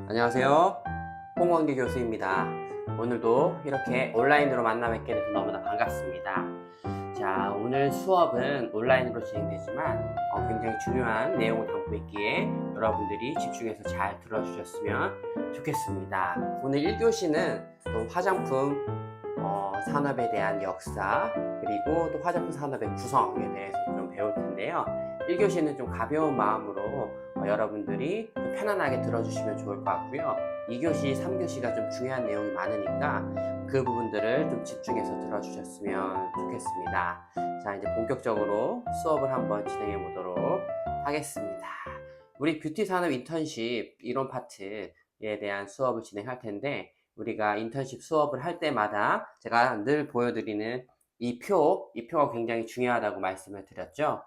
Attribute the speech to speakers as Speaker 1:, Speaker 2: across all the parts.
Speaker 1: 안녕하세요. 홍원기 교수입니다. 오늘도 이렇게 온라인으로 만나 뵙게 돼서 너무나 반갑습니다. 자, 오늘 수업은 온라인으로 진행되지만 굉장히 중요한 내용을 담고 있기에 여러분들이 집중해서 잘 들어주셨으면 좋겠습니다. 오늘 1교시는 또 화장품 산업에 대한 역사, 그리고 또 화장품 산업의 구성에 대해서 좀 배울 텐데요. 1교시는 좀 가벼운 마음으로 여러분들이 좀 편안하게 들어주시면 좋을 것 같고요. 2교시, 3교시가 좀 중요한 내용이 많으니까 그 부분들을 좀 집중해서 들어주셨으면 좋겠습니다. 자, 이제 본격적으로 수업을 한번 진행해 보도록 하겠습니다. 우리 뷰티 산업 인턴십 이론 파트에 대한 수업을 진행할 텐데, 우리가 인턴십 수업을 할 때마다 제가 늘 보여드리는 이 표가 굉장히 중요하다고 말씀을 드렸죠.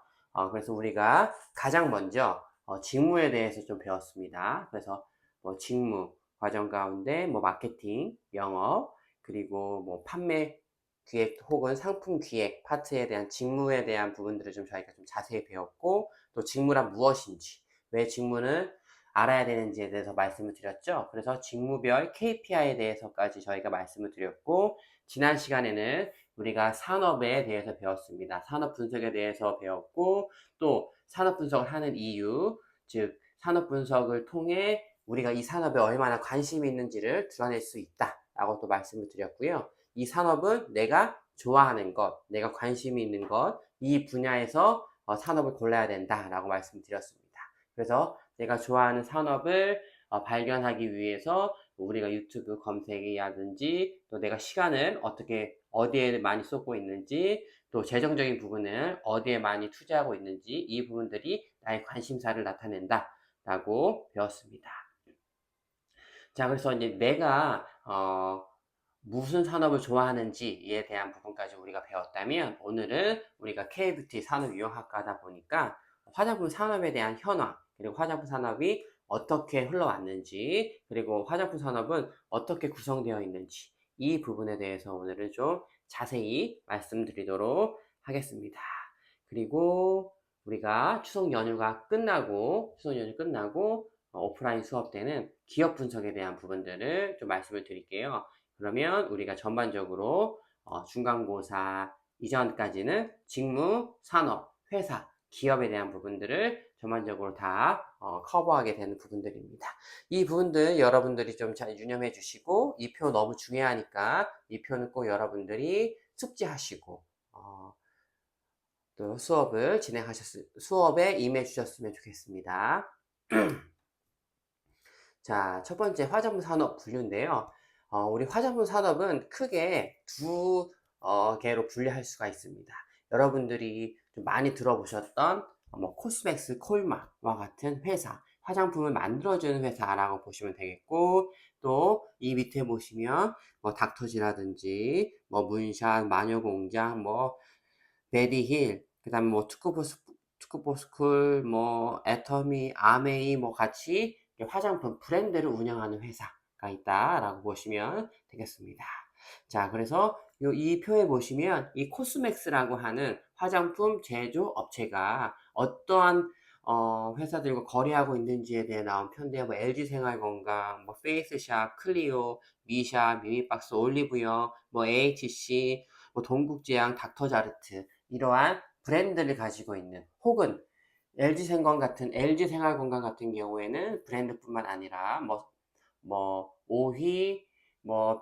Speaker 1: 그래서 우리가 가장 먼저 직무에 대해서 좀 배웠습니다. 그래서 뭐 직무 과정 가운데 뭐 마케팅, 영업, 그리고 뭐 판매 기획 혹은 상품 기획 파트에 대한 직무에 대한 부분들을 좀 저희가 좀 자세히 배웠고, 또 직무란 무엇인지, 왜 직무는 알아야 되는지에 대해서 말씀을 드렸죠. 그래서 직무별 KPI에 대해서까지 저희가 말씀을 드렸고, 지난 시간에는 우리가 산업에 대해서 배웠습니다. 산업 분석에 대해서 배웠고, 또 산업 분석을 하는 이유, 즉 산업 분석을 통해 우리가 이 산업에 얼마나 관심이 있는지를 드러낼 수 있다라고 또 말씀을 드렸고요. 이 산업은 내가 좋아하는 것, 내가 관심이 있는 것, 이 분야에서 산업을 골라야 된다라고 말씀드렸습니다. 그래서 내가 좋아하는 산업을 발견하기 위해서 우리가 유튜브 검색이라든지, 또 내가 시간을 어디에 많이 쏟고 있는지, 또 재정적인 부분을 어디에 많이 투자하고 있는지, 이 부분들이 나의 관심사를 나타낸다 라고 배웠습니다. 자, 그래서 이제 내가 무슨 산업을 좋아하는지에 대한 부분까지 우리가 배웠다면, 오늘은 우리가 K뷰티 산업유형학과다 보니까 화장품 산업에 대한 현황, 그리고 화장품 산업이 어떻게 흘러왔는지, 그리고 화장품 산업은 어떻게 구성되어 있는지, 이 부분에 대해서 오늘은 좀 자세히 말씀드리도록 하겠습니다. 그리고 우리가 추석 연휴가 끝나고 오프라인 수업 때는 기업 분석에 대한 부분들을 좀 말씀을 드릴게요. 그러면 우리가 전반적으로 중간고사 이전까지는 직무, 산업, 회사, 기업에 대한 부분들을 전반적으로 다 커버하게 되는 부분들입니다. 이 부분들 여러분들이 좀 잘 유념해 주시고, 이 표 너무 중요하니까 이 표는 꼭 여러분들이 숙지하시고 또 수업에 임해 주셨으면 좋겠습니다. 자, 첫 번째 화장품 산업 분류인데요. 우리 화장품 산업은 크게 두 개로 분류할 수가 있습니다. 여러분들이 좀 많이 들어보셨던 뭐 코스맥스, 콜마와 같은 회사, 화장품을 만들어주는 회사라고 보시면 되겠고, 또 이 밑에 보시면 뭐 닥터지라든지 뭐 문샷, 마녀공장, 뭐 베리힐, 그다음 뭐 투쿠포스쿨, 뭐 애터미, 아메이 뭐 같이 화장품 브랜드를 운영하는 회사가 있다라고 보시면 되겠습니다. 자, 그래서 이 표에 보시면 이 코스맥스라고 하는 화장품 제조 업체가 어떠한 회사들과 거래하고 있는지에 대해 나온 편인데요. 뭐 LG생활건강, 뭐 페이스샵, 클리오, 미샵, 미미박스, 올리브영, 뭐 AHC, 뭐 동국제약, 닥터자르트, 이러한 브랜드를 가지고 있는, 혹은 LG생활건강 같은 경우에는 브랜드뿐만 아니라 오휘,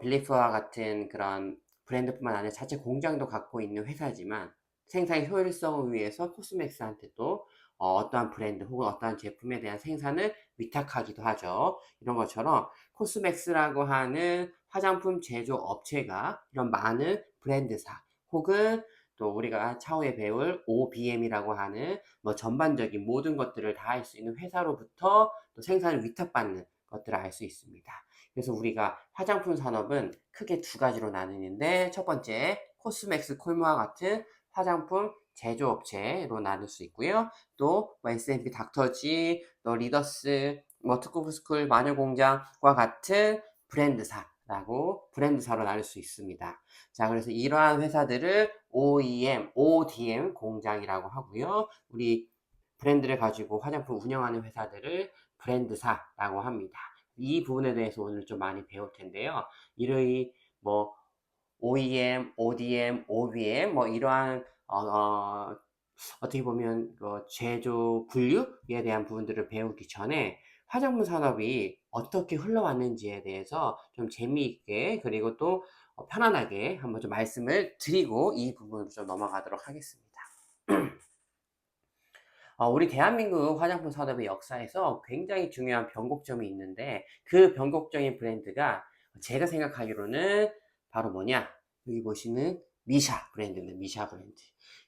Speaker 1: 빌리프와 같은 그런 브랜드뿐만 아니라 자체 공장도 갖고 있는 회사지만, 생산 효율성을 위해서 코스맥스한테 또 어떠한 브랜드 혹은 어떠한 제품에 대한 생산을 위탁하기도 하죠. 이런 것처럼 코스맥스라고 하는 화장품 제조 업체가 이런 많은 브랜드사, 혹은 또 우리가 차후에 배울 OBM이라고 하는 전반적인 모든 것들을 다 할 수 있는 회사로부터 또 생산을 위탁받는 것들을 알 수 있습니다. 그래서 우리가 화장품 산업은 크게 두 가지로 나누는데, 첫 번째 코스맥스, 콜무와 같은 화장품 제조업체로 나눌 수 있고요. 또 S&P 닥터지, 또 리더스, 투쿠브스쿨, 마녀공장과 같은 브랜드사로 나눌 수 있습니다. 자, 그래서 이러한 회사들을 OEM, ODM 공장이라고 하고요. 우리 브랜드를 가지고 화장품 운영하는 회사들을 브랜드사라고 합니다. 이 부분에 대해서 오늘 좀 많이 배울 텐데요. 이러이 뭐 OEM, ODM, OBM 뭐 이러한 어떻게 보면 제조 분류에 대한 부분들을 배우기 전에 화장품 산업이 어떻게 흘러왔는지에 대해서 좀 재미있게 그리고 또 편안하게 한번 좀 말씀을 드리고 이 부분을 좀 넘어가도록 하겠습니다. 우리 대한민국 화장품 산업의 역사에서 굉장히 중요한 변곡점이 있는데 그 변곡적인 브랜드가 제가 생각하기로는 바로 뭐냐? 여기 보시는 미샤 브랜드입니다. 미샤 브랜드.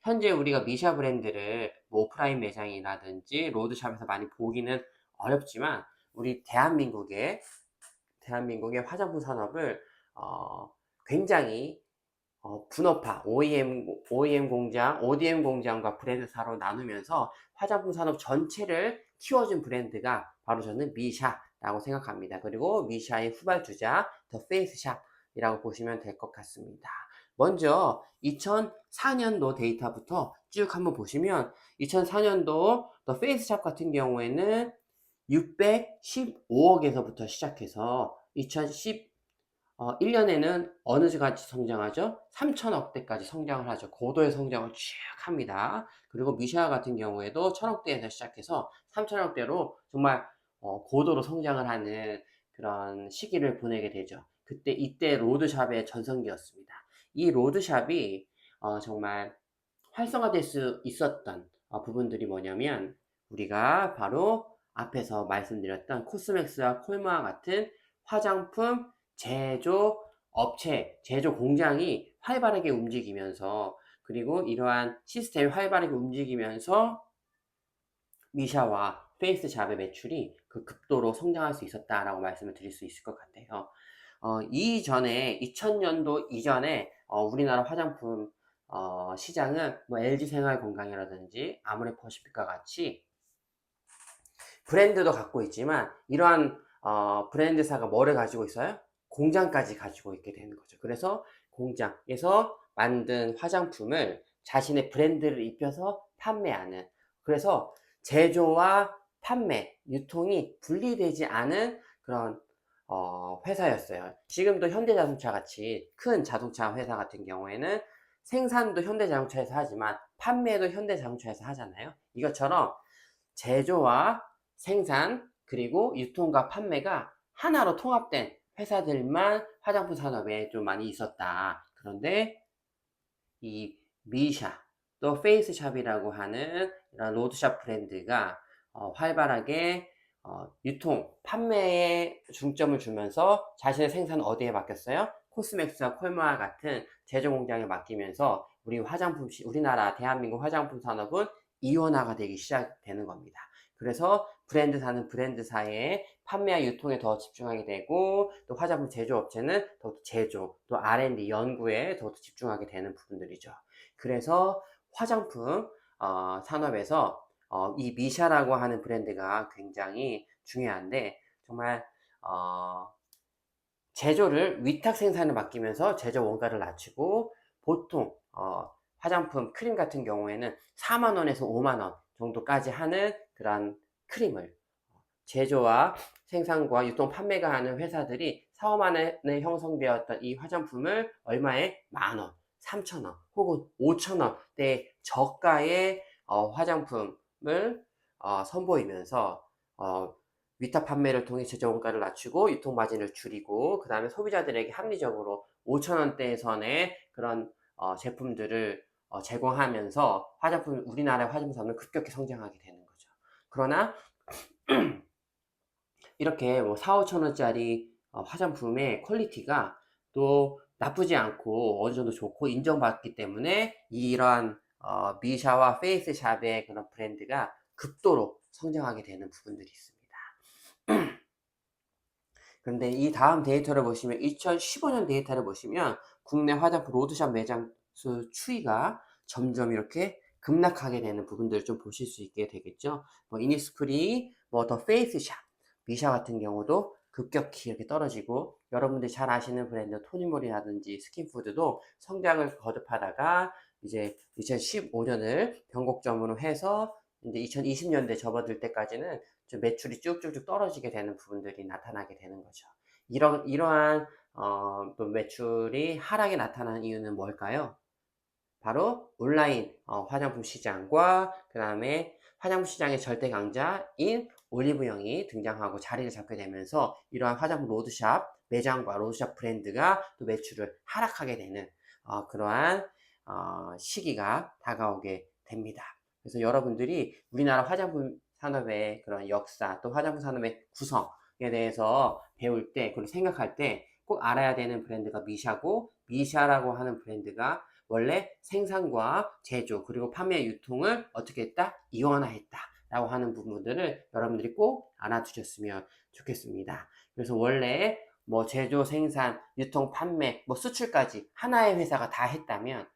Speaker 1: 현재 우리가 미샤 브랜드를 뭐 오프라인 매장이라든지 로드샵에서 많이 보기는 어렵지만 우리 대한민국의 화장품 산업을 굉장히 분업화, OEM 공장, ODM 공장과 브랜드사로 나누면서 화장품 산업 전체를 키워준 브랜드가 바로 저는 미샤라고 생각합니다. 그리고 미샤의 후발주자 더 페이스샵이라고 보시면 될 것 같습니다. 먼저 2004년도 데이터부터 쭉 한번 보시면 2004년도 더 페이스샵 같은 경우에는 615억에서부터 시작해서 1년에는 어느 같이 성장하죠? 3천억대까지 성장을 하죠. 고도의 성장을 쭉 합니다. 그리고 미샤 같은 경우에도 1,000억대에서 시작해서 3천억대로 정말 고도로 성장을 하는 그런 시기를 보내게 되죠. 이때 로드샵의 전성기였습니다. 이 로드샵이 정말 활성화될 수 있었던 부분들이 뭐냐면 우리가 바로 앞에서 말씀드렸던 코스맥스와 콜마와 같은 화장품 제조 업체, 제조 공장이 활발하게 움직이면서 그리고 이러한 시스템이 활발하게 움직이면서 미샤와 페이스샵의 매출이 그 급도로 성장할 수 있었다라고 말씀을 드릴 수 있을 것 같아요. 이전에 2000년도 이전에 우리나라 화장품 시장은 뭐 LG생활건강이라든지 아모레퍼시픽과 같이 브랜드도 갖고 있지만 이러한 브랜드사가 뭐를 가지고 있어요? 공장까지 가지고 있게 되는 거죠. 그래서 공장에서 만든 화장품을 자신의 브랜드를 입혀서 판매하는, 그래서 제조와 판매, 유통이 분리되지 않은 그런 회사였어요. 지금도 현대자동차 같이 큰 자동차 회사 같은 경우에는 생산도 현대자동차에서 하지만 판매도 현대자동차에서 하잖아요. 이것처럼 제조와 생산 그리고 유통과 판매가 하나로 통합된 회사들만 화장품 산업에 좀 많이 있었다. 그런데 이 미샤 또 페이스샵이라고 하는 이런 로드샵 브랜드가 활발하게 유통, 판매에 중점을 주면서 자신의 생산은 어디에 맡겼어요? 코스맥스와 콜마와 같은 제조 공장에 맡기면서 우리나라 대한민국 화장품 산업은 이원화가 되기 시작되는 겁니다. 그래서 브랜드사는 브랜드사의 판매와 유통에 더 집중하게 되고 또 화장품 제조업체는 더 제조, 또 R&D 연구에 더 집중하게 되는 부분들이죠. 그래서 화장품 산업에서 이 미샤라고 하는 브랜드가 굉장히 중요한데 정말 제조를 위탁 생산을 맡기면서 제조 원가를 낮추고 보통 화장품 크림 같은 경우에는 4만 원에서 5만 원 정도까지 하는 그런 크림을 제조와 생산과 유통 판매가 하는 회사들이 4, 5만 원에 형성되었던 이 화장품을 얼마에? 만 원, 3천 원 혹은 5천 원대 저가의 화장품을 선보이면서 위탁 판매를 통해 제조 원가를 낮추고 유통 마진을 줄이고 그 다음에 소비자들에게 합리적으로 5천 원대 선의 그런 제품들을 제공하면서 우리나라의 화장품 산업은 급격히 성장하게 되는 거죠. 그러나 이렇게 뭐 4, 5천 원짜리 화장품의 퀄리티가 또 나쁘지 않고 어느 정도 좋고 인정받기 때문에 이러한 미샤와 페이스샵의 그런 브랜드가 급도로 성장하게 되는 부분들이 있습니다. 그런데 이 다음 데이터를 보시면 2015년 데이터를 보시면 국내 화장품 로드샵 매장 수 추이가 점점 이렇게 급락하게 되는 부분들을 좀 보실 수 있게 되겠죠. 뭐 이니스프리, 뭐 더 페이스샵, 미샤 같은 경우도 급격히 이렇게 떨어지고 여러분들이 잘 아시는 브랜드 토니모리라든지 스킨푸드도 성장을 거듭하다가 이제 2015년을 변곡점으로 해서 이제 2020년대 접어들 때까지는 좀 매출이 쭉쭉쭉 떨어지게 되는 부분들이 나타나게 되는 거죠. 이러한 또 매출이 하락이 나타나는 이유는 뭘까요? 바로 온라인 화장품 시장과 그 다음에 화장품 시장의 절대 강자인 올리브영이 등장하고 자리를 잡게 되면서 이러한 화장품 로드샵 매장과 로드샵 브랜드가 또 매출을 하락하게 되는 그러한 시기가 다가오게 됩니다. 그래서 여러분들이 우리나라 화장품 산업의 그런 역사 또 화장품 산업의 구성에 대해서 배울 때 그리고 생각할 때 꼭 알아야 되는 브랜드가 미샤고, 미샤라고 하는 브랜드가 원래 생산과 제조 그리고 판매 유통을 어떻게 했다? 이원화했다 라고 하는 부분들을 여러분들이 꼭 알아두셨으면 좋겠습니다. 그래서 원래 뭐 제조, 생산, 유통, 판매, 뭐 수출까지 하나의 회사가 다 했다면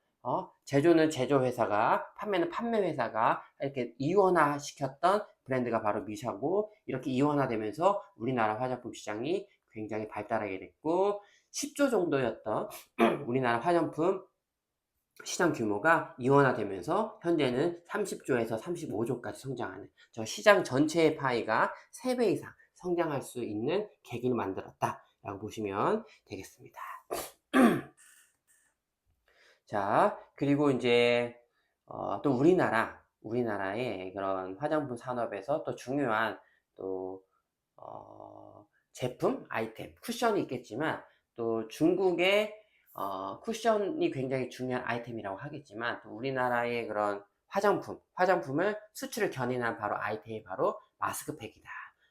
Speaker 1: 제조는 제조 회사가, 판매는 판매 회사가 이렇게 이원화 시켰던 브랜드가 바로 미샤고, 이렇게 이원화되면서 우리나라 화장품 시장이 굉장히 발달하게 됐고 10조 정도였던 우리나라 화장품 시장 규모가 이원화되면서 현재는 30조에서 35조까지 성장하는 저 시장 전체의 파이가 3배 이상 성장할 수 있는 계기를 만들었다 라고 보시면 되겠습니다. 자, 그리고 이제 또 우리나라의 그런 화장품 산업에서 또 중요한 또 제품, 아이템, 쿠션이 있겠지만 또 중국의 쿠션이 굉장히 중요한 아이템이라고 하겠지만 또 우리나라의 그런 화장품을 수출을 견인한 바로 아이템이 바로 마스크팩이다.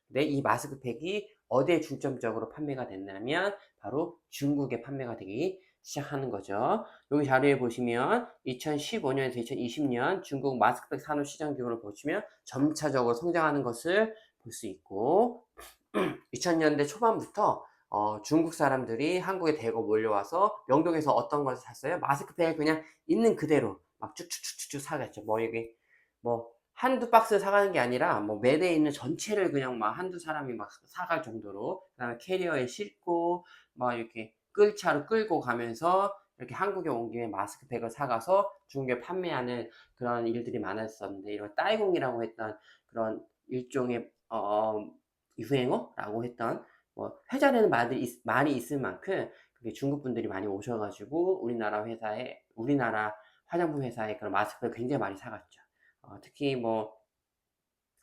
Speaker 1: 근데 이 마스크팩이 어디에 중점적으로 판매가 됐냐면 바로 중국에 판매가 되기 시작하는 거죠. 여기 자료에 보시면 2015년에서 2020년 중국 마스크팩 산업 시장 규모를 보시면 점차적으로 성장하는 것을 볼 수 있고 2000년대 초반부터 중국 사람들이 한국에 대거 몰려와서 명동에서 어떤 것을 샀어요? 마스크팩을 그냥 있는 그대로 막 쭉쭉쭉쭉 사갔죠. 뭐 여기 뭐 한두 박스 사가는 게 아니라 뭐 매대에 있는 전체를 그냥 막 한두 사람이 막 사갈 정도로 그다음에 캐리어에 싣고 막 이렇게 끌차로 끌고 가면서 이렇게 한국에 온 김에 마스크팩을 사가서 중국에 판매하는 그런 일들이 많았었는데 이런 따이공이라고 했던 그런 일종의 유행어라고 했던 뭐 회자되는 말이 있을 만큼 그게 중국 분들이 많이 오셔가지고 우리나라 화장품 회사에 그런 마스크를 굉장히 많이 사갔죠. 특히 뭐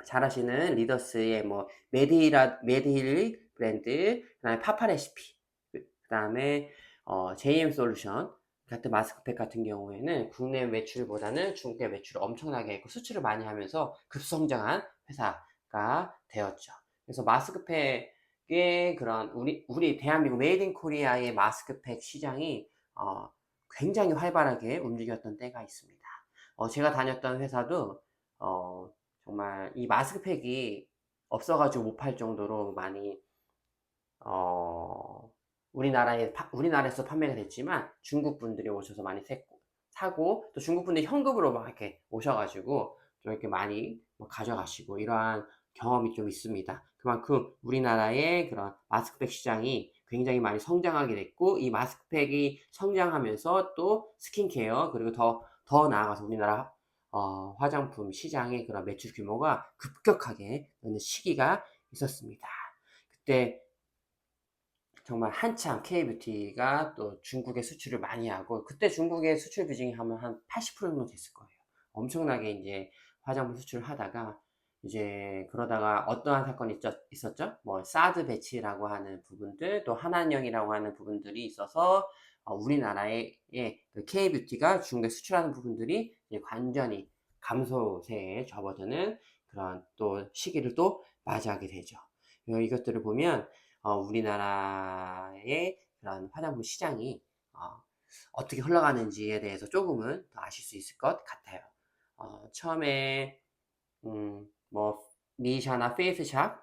Speaker 1: 잘 아시는 리더스의 뭐 메디힐 브랜드, 그다음에 파파레시피, 그다음에 JM 솔루션 같은 마스크팩 같은 경우에는 국내 매출보다는 중국의 매출을 엄청나게 했고 수출을 많이 하면서 급성장한 회사가 되었죠. 그래서 마스크팩의 그런 우리 대한민국 메이드 인 코리아의 마스크팩 시장이 굉장히 활발하게 움직였던 때가 있습니다. 제가 다녔던 회사도 정말 이 마스크팩이 없어가지고 못 팔 정도로 많이 우리나라에서 판매가 됐지만 중국 분들이 오셔서 많이 사고 또 중국 분들이 현금으로 막 이렇게 오셔가지고 좀 이렇게 많이 뭐 가져가시고 이러한 경험이 좀 있습니다. 그만큼 우리나라의 그런 마스크팩 시장이 굉장히 많이 성장하게 됐고 이 마스크팩이 성장하면서 또 스킨케어 그리고 더 나아가서 우리나라 화장품 시장의 그런 매출 규모가 급격하게 느는 시기가 있었습니다. 그때 정말 한참 K뷰티가 또 중국에 수출을 많이 하고 그때 중국의 수출 비중이 하면 한 80% 정도 됐을 거예요. 엄청나게 이제 화장품 수출을 하다가 이제 그러다가 어떠한 사건이 있었죠? 뭐 사드 배치라고 하는 부분들 또 한한령이라고 하는 부분들이 있어서 우리나라의 그 K뷰티가 중국에 수출하는 부분들이 이제 완전히 감소세에 접어드는 그런 또 시기를 또 맞이하게 되죠. 이것들을 보면 우리나라의 그런 화장품 시장이 어떻게 흘러가는지에 대해서 조금은 더 아실 수 있을 것 같아요. 처음에 뭐 미샤나 페이스샵과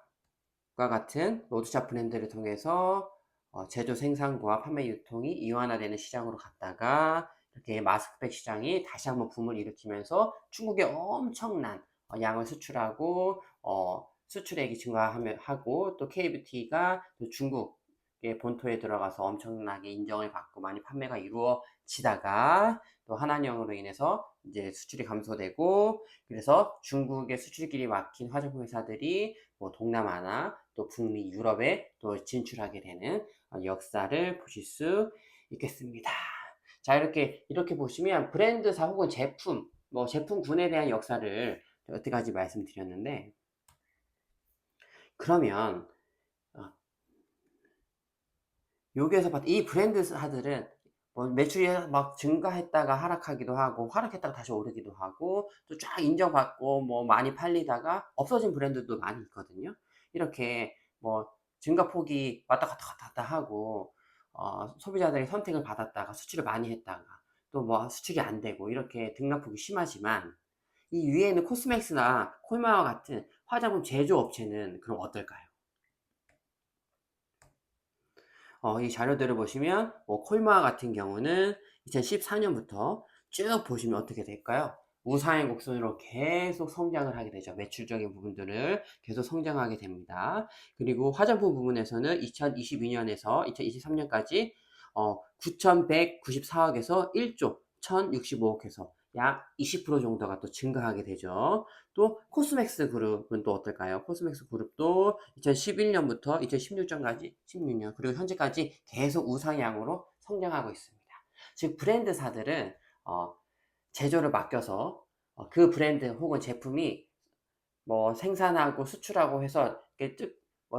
Speaker 1: 같은 로드샵 브랜드를 통해서 제조 생산과 판매 유통이 이원화되는 시장으로 갔다가 이렇게 마스크팩 시장이 다시 한번 붐을 일으키면서 중국에 엄청난 양을 수출하고 수출액이 증가하고 또 K뷰티가 또 중국의 본토에 들어가서 엄청나게 인정을 받고 많이 판매가 이루어지다가 또 한한령으로 인해서 이제 수출이 감소되고, 그래서 중국의 수출길이 막힌 화장품 회사들이 뭐 동남아나 또 북미, 유럽에 또 진출하게 되는 역사를 보실 수 있겠습니다. 자, 이렇게 보시면 브랜드사 혹은 제품, 뭐 제품군에 대한 역사를 여태까지 말씀드렸는데, 그러면 여기에서 봤던 이 브랜드사들은 뭐 매출이 막 증가했다가 하락하기도 하고, 하락했다가 다시 오르기도 하고, 또 쫙 인정받고 뭐 많이 팔리다가 없어진 브랜드도 많이 있거든요. 이렇게 뭐 증가폭이 왔다 갔다 왔다 갔다 하고, 소비자들이 선택을 받았다가 수출을 많이 했다가 또 뭐 수출이 안 되고, 이렇게 등락폭이 심하지만, 이 위에 있는 코스맥스나 콜마와 같은 화장품 제조업체는 그럼 어떨까요? 이 자료들을 보시면 뭐 콜마 같은 경우는 2014년부터 쭉 보시면 어떻게 될까요? 우상향 곡선으로 계속 성장을 하게 되죠. 매출적인 부분들을 계속 성장하게 됩니다. 그리고 화장품 부분에서는 2022년에서 2023년까지 9,194억에서 1조 1,065억에서 약 20% 정도가 또 증가하게 되죠. 또 코스맥스 그룹은 또 어떨까요? 코스맥스 그룹도 2011년부터 2016년까지 16년 그리고 현재까지 계속 우상향으로 성장하고 있습니다. 즉 브랜드사들은 제조를 맡겨서 그 브랜드 혹은 제품이 뭐 생산하고 수출하고 해서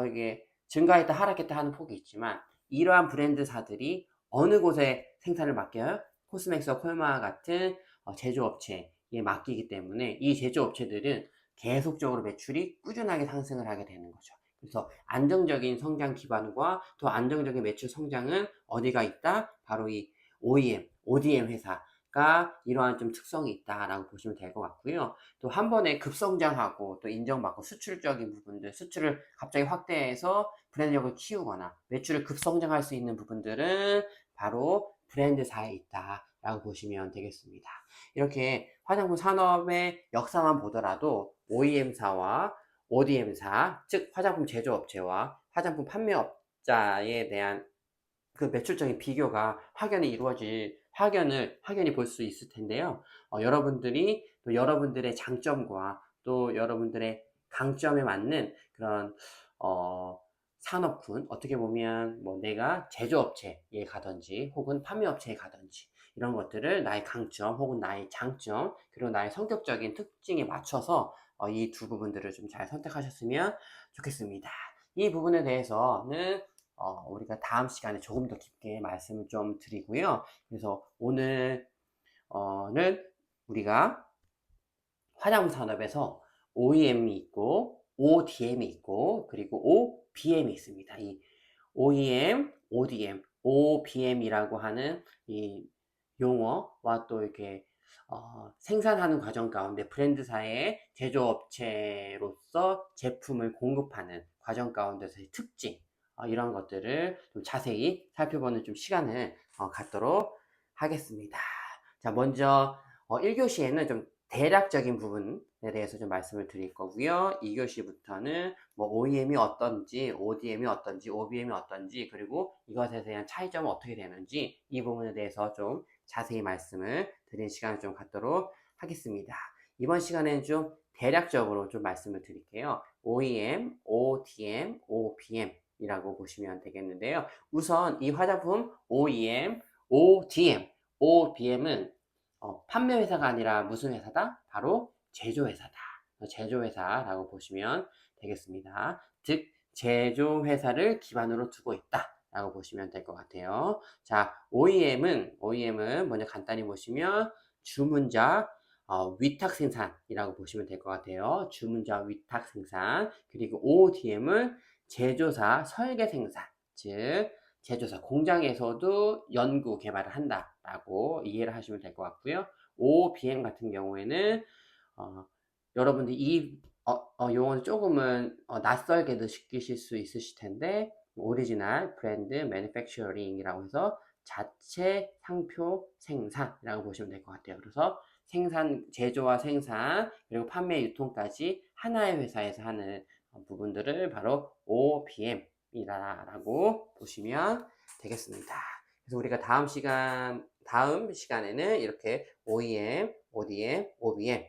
Speaker 1: 이게 증가했다 하락했다 하는 폭이 있지만, 이러한 브랜드사들이 어느 곳에 생산을 맡겨요? 코스맥스와 콜마 같은 제조업체에 맡기기 때문에 이 제조업체들은 계속적으로 매출이 꾸준하게 상승을 하게 되는 거죠. 그래서 안정적인 성장 기반과 또 안정적인 매출 성장은 어디가 있다? 바로 이 OEM, ODM 회사가 이러한 좀 특성이 있다라고 보시면 될 것 같고요. 또 한 번에 급성장하고 또 인정받고 수출적인 부분들, 수출을 갑자기 확대해서 브랜드력을 키우거나 매출을 급성장할 수 있는 부분들은 바로 브랜드사에 있다라고 보시면 되겠습니다. 이렇게 화장품 산업의 역사만 보더라도 OEM사와 ODM사, 즉 화장품 제조업체와 화장품 판매업자에 대한 그 매출적인 비교가 확연히 볼 수 있을 텐데요. 여러분들이 또 여러분들의 장점과 또 여러분들의 강점에 맞는 그런 산업군, 어떻게 보면 뭐 내가 제조업체에 가든지 혹은 판매업체에 가든지 이런 것들을 나의 강점 혹은 나의 장점 그리고 나의 성격적인 특징에 맞춰서 이 두 부분들을 좀 잘 선택하셨으면 좋겠습니다. 이 부분에 대해서는 우리가 다음 시간에 조금 더 깊게 말씀을 좀 드리고요. 그래서 오늘은 우리가 화장품 산업에서 OEM이 있고 ODM이 있고 그리고 OBM이 있습니다. 이 OEM, ODM, OBM이라고 하는 이 용어와 또 이렇게 생산하는 과정 가운데 브랜드사의 제조업체로서 제품을 공급하는 과정 가운데서의 특징, 이런 것들을 좀 자세히 살펴보는 좀 시간을 갖도록 하겠습니다. 자, 먼저 1교시에는 좀 대략적인 부분에 대해서 좀 말씀을 드릴 거고요. 2교시부터는 뭐 OEM이 어떤지, ODM이 어떤지, OBM이 어떤지, 그리고 이것에 대한 차이점은 어떻게 되는지 이 부분에 대해서 좀 자세히 말씀을 드리는 시간을 좀 갖도록 하겠습니다. 이번 시간에는 좀 대략적으로 좀 말씀을 드릴게요. OEM, ODM, OBM 이라고 보시면 되겠는데요. 우선 이 화장품 OEM, ODM, OBM은 판매 회사가 아니라 무슨 회사다? 바로 제조회사다. 제조회사라고 보시면 되겠습니다. 즉 제조회사를 기반으로 두고 있다라고 보시면 될 것 같아요. 자, OEM은 먼저 간단히 보시면 주문자 위탁 생산이라고 보시면 될 것 같아요. 주문자 위탁 생산. 그리고 ODM은 제조사 설계 생산, 즉 제조사 공장에서도 연구 개발을 한다라고 이해를 하시면 될 것 같고요. OBM 같은 경우에는 여러분들이 이 용어는 조금은 낯설게 느끼실 수 있으실 텐데, 오리지널 브랜드 매니팩처링이라고 해서 자체 상표 생산이라고 보시면 될 것 같아요. 그래서 제조와 생산, 그리고 판매, 유통까지 하나의 회사에서 하는 부분들을 바로 OBM이라고 보시면 되겠습니다. 그래서 우리가 다음 시간에는 이렇게 OEM, ODM, OBM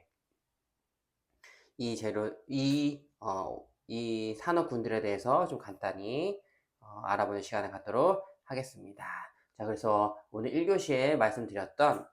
Speaker 1: 이 재료 이 산업군들에 대해서 좀 간단히 알아보는 시간을 갖도록 하겠습니다. 자, 그래서 오늘 1교시에 말씀드렸던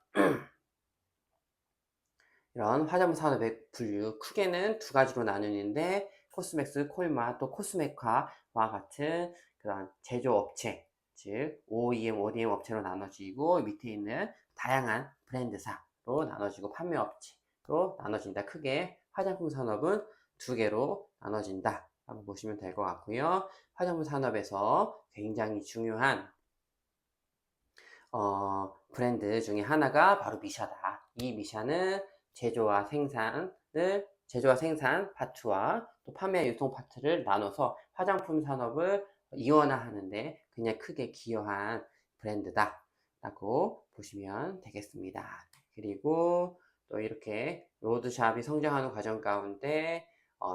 Speaker 1: 이런 화장품 산업의 분류 크게는 두 가지로 나누는데 코스맥스, 콜마, 또 코스메카와 같은 그런 제조업체, 즉 OEM, ODM 업체로 나눠지고 밑에 있는 다양한 브랜드사로 나눠지고 판매업체로 나눠진다. 크게 화장품 산업은 두 개로 나눠진다 라고 보시면 될 것 같고요. 화장품 산업에서 굉장히 중요한 브랜드 중에 하나가 바로 미샤다. 이 미샤는 제조와 생산 파트와 또 판매 유통 파트를 나눠서 화장품 산업을 이원화하는데 그냥 크게 기여한 브랜드다 라고 보시면 되겠습니다. 그리고 또 이렇게 로드샵이 성장하는 과정 가운데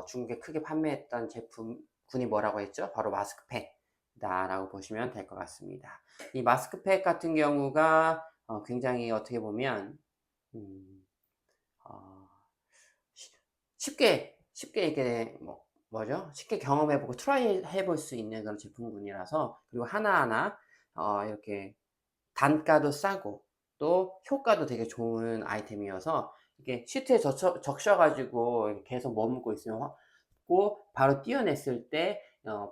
Speaker 1: 중국에 크게 판매했던 제품군이 뭐라고 했죠? 바로 마스크팩 라고 보시면 될 것 같습니다. 이 마스크팩 같은 경우가 굉장히 어떻게 보면 어, 쉽게 이렇게 뭐죠? 쉽게 경험해보고 트라이 해볼 수 있는 그런 제품군이라서 그리고 하나하나 이렇게 단가도 싸고 또 효과도 되게 좋은 아이템이어서 이게 시트에 적셔가지고 계속 머물고 있으면 바로 띄어냈을 때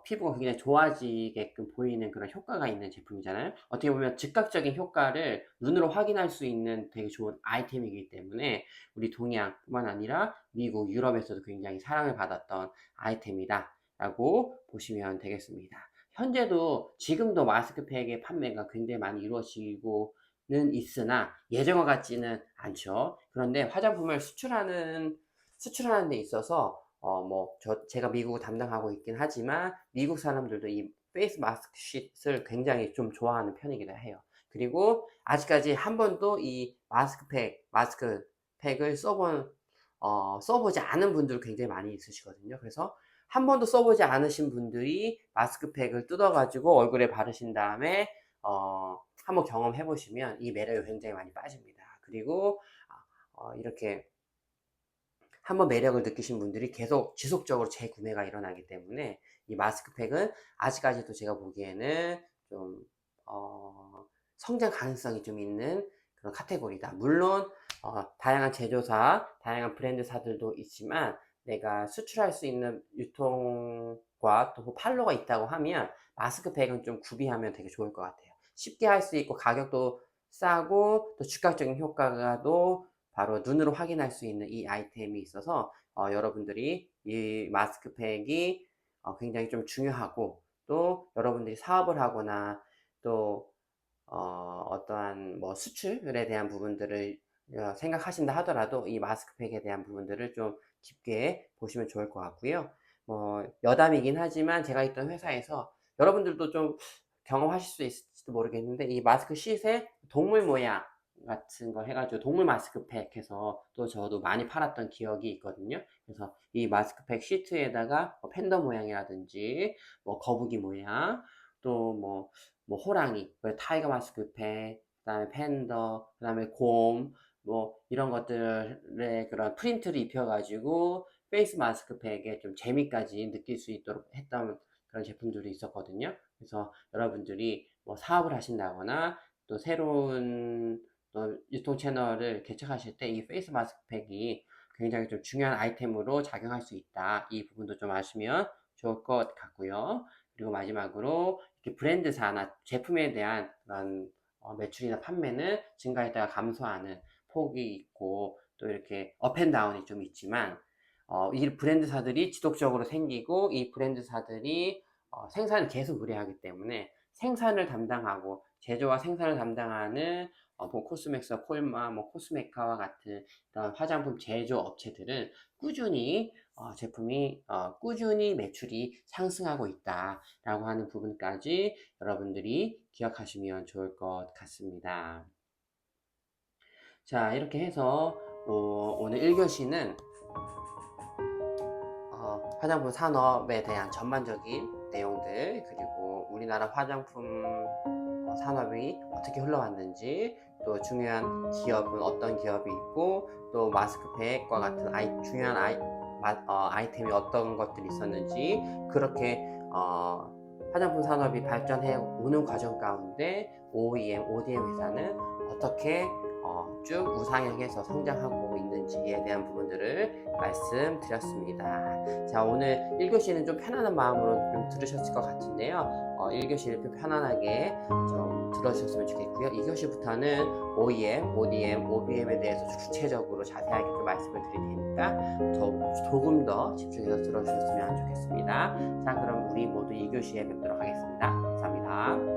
Speaker 1: 피부가 굉장히 좋아지게끔 보이는 그런 효과가 있는 제품이잖아요. 어떻게 보면 즉각적인 효과를 눈으로 확인할 수 있는 되게 좋은 아이템이기 때문에 우리 동양뿐만 아니라 미국, 유럽에서도 굉장히 사랑을 받았던 아이템이다 라고 보시면 되겠습니다. 현재도 지금도 마스크팩의 판매가 굉장히 많이 이루어지고는 있으나 예전과 같지는 않죠. 그런데 화장품을 수출하는 데 있어서 제가 미국을 담당하고 있긴 하지만 미국 사람들도 이 페이스 마스크 쉿을 굉장히 좀 좋아하는 편이기도 해요. 그리고 아직까지 한 번도 이 마스크팩을 써보지 않은 분들 굉장히 많이 있으시거든요. 그래서 한 번도 써보지 않으신 분들이 마스크팩을 뜯어가지고 얼굴에 바르신 다음에 한번 경험해 보시면 이 매력이 굉장히 많이 빠집니다. 그리고 이렇게 한번 매력을 느끼신 분들이 계속 지속적으로 재구매가 일어나기 때문에 이 마스크팩은 아직까지도 제가 보기에는 좀 성장 가능성이 좀 있는 그런 카테고리다. 물론 다양한 제조사, 다양한 브랜드사들도 있지만 내가 수출할 수 있는 유통과 또 판로가 있다고 하면 마스크팩은 좀 구비하면 되게 좋을 것 같아요. 쉽게 할 수 있고 가격도 싸고 또 즉각적인 효과가도 바로 눈으로 확인할 수 있는 이 아이템이 있어서 여러분들이 이 마스크팩이 굉장히 좀 중요하고 또 여러분들이 사업을 하거나 또 어떠한 수출에 대한 부분들을 생각하신다 하더라도 이 마스크팩에 대한 부분들을 좀 깊게 보시면 좋을 것 같고요. 여담이긴 하지만 제가 있던 회사에서 여러분들도 좀 경험하실 수 있을지도 모르겠는데 이 마스크 쉿에 동물 모양 같은 거 해가지고 동물 마스크팩 해서 또 저도 많이 팔았던 기억이 있거든요. 그래서 이 마스크팩 시트에다가 팬더 모양이라든지 거북이 모양 또 호랑이, 타이거 마스크팩, 그 다음에 팬더, 그 다음에 곰, 이런 것들의 그런 프린트를 입혀가지고 페이스 마스크팩에 좀 재미까지 느낄 수 있도록 했던 그런 제품들이 있었거든요. 그래서 여러분들이 사업을 하신다거나 또 새로운 또 유통 채널을 개척하실 때 이 페이스 마스크팩이 굉장히 좀 중요한 아이템으로 작용할 수 있다. 이 부분도 좀 아시면 좋을 것 같고요. 그리고 마지막으로 이렇게 브랜드사나 제품에 대한 그런 매출이나 판매는 증가했다가 감소하는 폭이 있고 또 이렇게 업앤다운이 좀 있지만 이 브랜드사들이 지속적으로 생기고 이 브랜드사들이 생산을 계속 의뢰하기 때문에 생산을 담당하고 제조와 생산을 담당하는 코스맥스와 콜마, 코스메카와 같은 이런 화장품 제조 업체들은 꾸준히 꾸준히 매출이 상승하고 있다라고 하는 부분까지 여러분들이 기억하시면 좋을 것 같습니다. 자, 이렇게 해서 오늘 1교시는 화장품 산업에 대한 전반적인 내용들 그리고 우리나라 화장품 산업이 어떻게 흘러왔는지 또 중요한 기업은 어떤 기업이 있고, 또 마스크팩과 같은 중요한 아이템이 어떤 것들이 있었는지, 그렇게 화장품 산업이 발전해 오는 과정 가운데 OEM, ODM 회사는 어떻게 쭉 우상향해서 성장하고 있는지에 대한 부분들을 말씀드렸습니다. 자, 오늘 1교시는 좀 편안한 마음으로 좀 들으셨을 것 같은데요. 1교시를 좀 편안하게 좀 들어주셨으면 좋겠고요. 2교시부터는 OEM, ODM, OBM에 대해서 구체적으로 자세하게 좀 말씀을 드릴 테니까 조금 더 집중해서 들어주셨으면 좋겠습니다. 자, 그럼 우리 모두 2교시에 뵙도록 하겠습니다. 감사합니다.